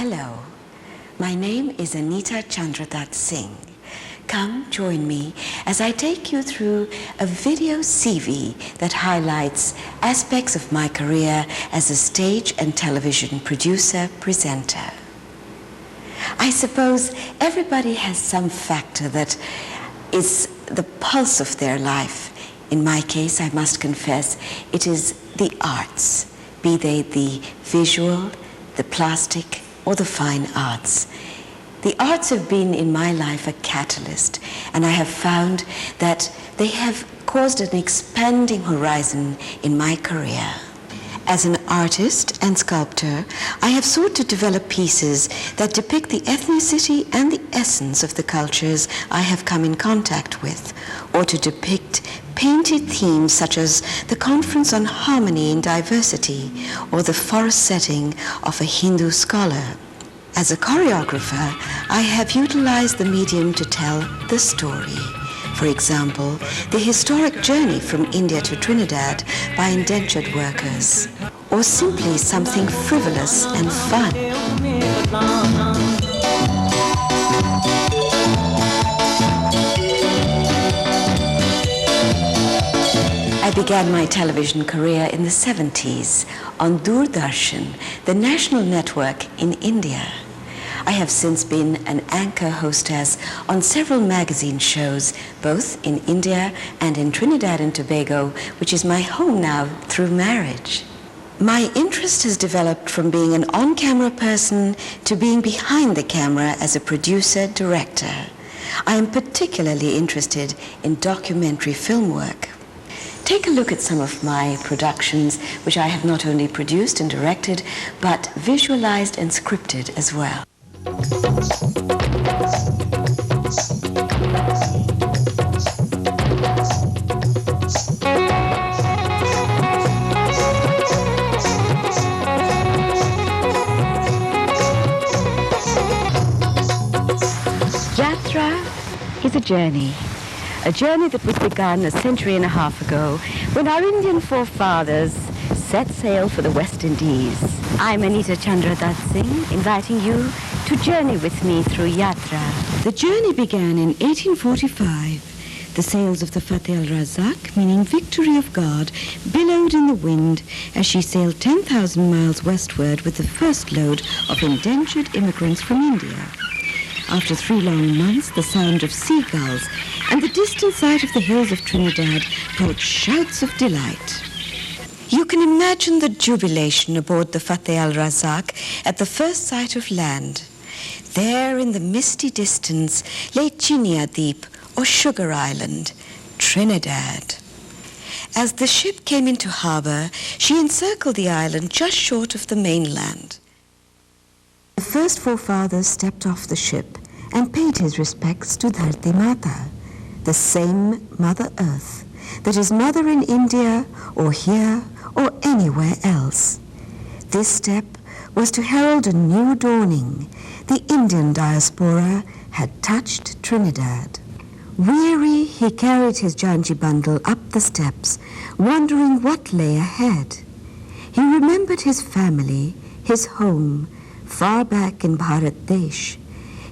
Hello, my name is Anita Chandradatsingh. Come join me as I take you through a video CV that highlights aspects of my career as a stage and television producer-presenter. I suppose everybody has some factor that is the pulse of their life. In my case, I must confess, it is the arts, be they the visual, the plastic, or the fine arts. The arts have been in my life a catalyst, and I have found that they have caused an expanding horizon in my career. As an artist and sculptor, I have sought to develop pieces that depict the ethnicity and the essence of the cultures I have come in contact with, or to depict painted themes such as the Conference on Harmony in Diversity or the forest setting of a Hindu scholar. As a choreographer, I have utilized the medium to tell the story. For example, the historic journey from India to Trinidad by indentured workers, or simply something frivolous and fun. I began my television career in the 70s on Doordarshan, the national network in India. I have since been an anchor hostess on several magazine shows, both in India and in Trinidad and Tobago, which is my home now through marriage. My interest has developed from being an on-camera person to being behind the camera as a producer-director. I am particularly interested in documentary film work. Take a look at some of my productions, which I have not only produced and directed, but visualized and scripted as well. Yatra is a journey that was begun a century and a half ago when our Indian forefathers set sail for the West Indies. I'm Anita Chandradatsingh, inviting you to journey with me through Yatra. The journey began in 1845. The sails of the Fateh al-Razak, meaning victory of God, billowed in the wind as she sailed 10,000 miles westward with the first load of indentured immigrants from India. After 3 long months, the sound of seagulls and the distant sight of the hills of Trinidad brought shouts of delight. You can imagine the jubilation aboard the Fateh al-Razak at the first sight of land. There in the misty distance lay Chinia Deep, or Sugar Island, Trinidad. As the ship came into harbor, she encircled the island just short of the mainland. The first forefathers stepped off the ship and paid his respects to Dharti Mata, the same Mother Earth that is mother in India or here or anywhere else. This step was to herald a new dawning. The Indian diaspora had touched Trinidad. Weary, he carried his Janji bundle up the steps, wondering what lay ahead. He remembered his family, his home, far back in Bharat Desh.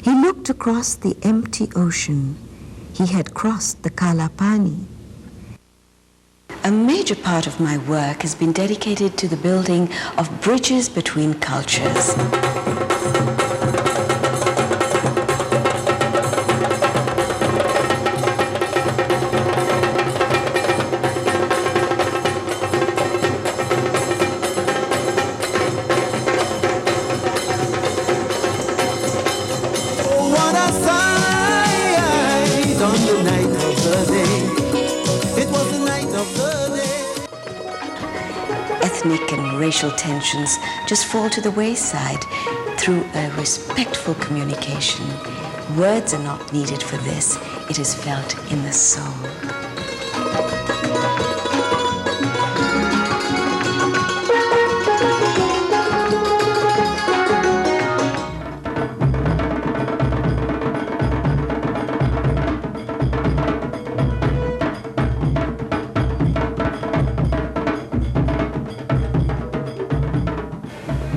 He looked across the empty ocean. He had crossed the Kala Pani. A major part of my work has been dedicated to the building of bridges between cultures. Ethnic and racial tensions just fall to the wayside through a respectful communication. Words are not needed for this. It is felt in the soul.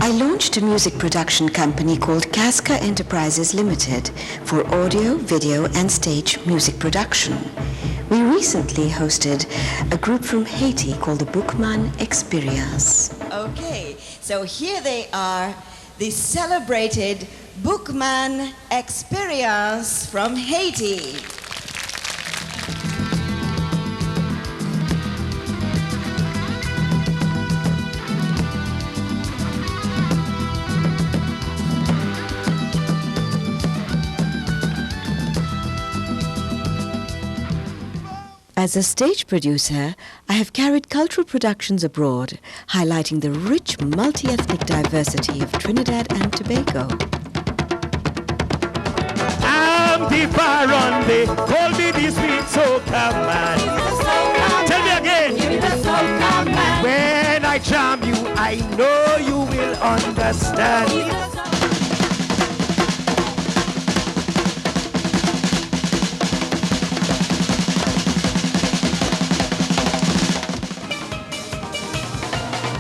I I launched a music production company called Casca Enterprises Limited for audio, video, and stage music production. We recently hosted a group from Haiti called the Bookman Experience. Okay, so here they are, the celebrated Bookman Experience from Haiti. As a stage producer, I have carried cultural productions abroad, highlighting the rich multi-ethnic diversity of Trinidad and Tobago. I'm the Baronde, call me the sweet soca man. Tell me again. When I charm you, I know you will understand.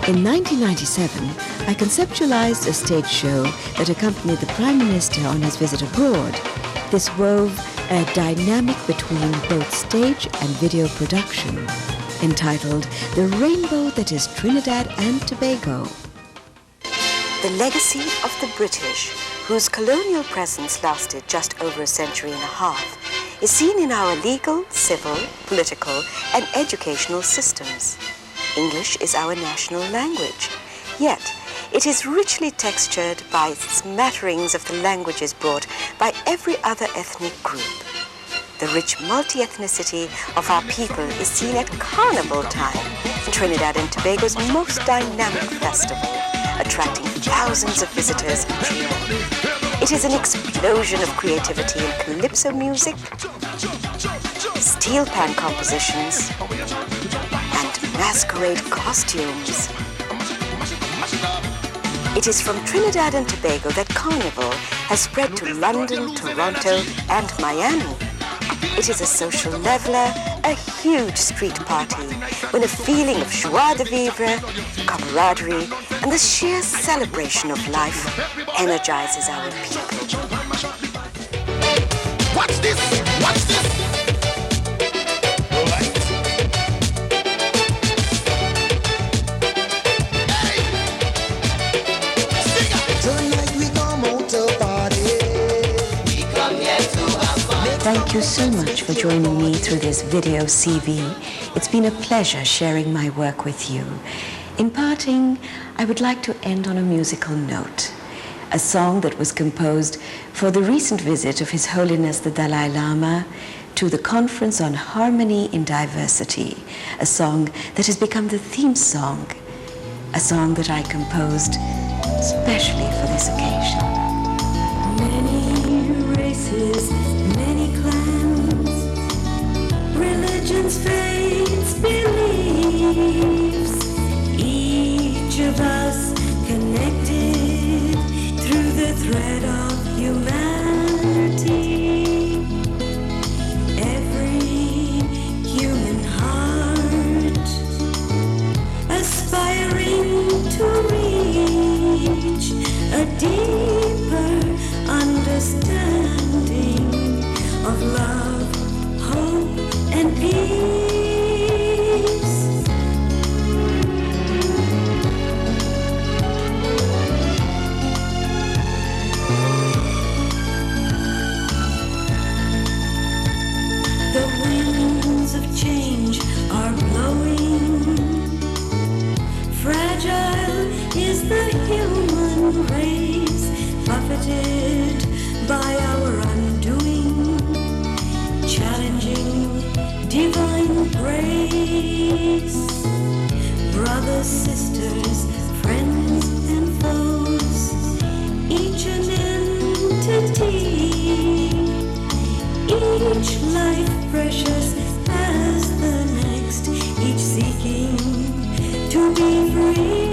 In 1997, I conceptualized a stage show that accompanied the Prime Minister on his visit abroad. This wove a dynamic between both stage and video production, entitled The Rainbow That Is Trinidad and Tobago. The legacy of the British, whose colonial presence lasted just over a century and a half, is seen in our legal, civil, political, and educational systems. English is our national language, yet it is richly textured by smatterings of the languages brought by every other ethnic group. The rich multi-ethnicity of our people is seen at Carnival time, Trinidad and Tobago's most dynamic festival, attracting thousands of visitors each year. It is an explosion of creativity in calypso music, steel pan compositions, masquerade costumes. It is from Trinidad and Tobago that Carnival has spread to London, Toronto, and Miami. It is a social leveler, a huge street party, when a feeling of joie de vivre, camaraderie, and the sheer celebration of life energizes our people. Watch this! Watch this! Thank you so much for joining me through this video CV. It's been a pleasure sharing my work with you. In parting, I would like to end on a musical note, a song that was composed for the recent visit of His Holiness the Dalai Lama to the Conference on Harmony in Diversity, a song that has become the theme song, a song that I composed especially for this occasion. Many races, many clans, religions, faiths, beliefs, each of us connected through the thread of humanity. Every human heart aspiring to reach a deeper understanding of love, hope, and peace. The winds of change are blowing. Fragile is the human race, buffeted by our undoing, challenging divine grace. Brothers, sisters, friends, and foes, each an entity, each life precious as the next, each seeking to be free.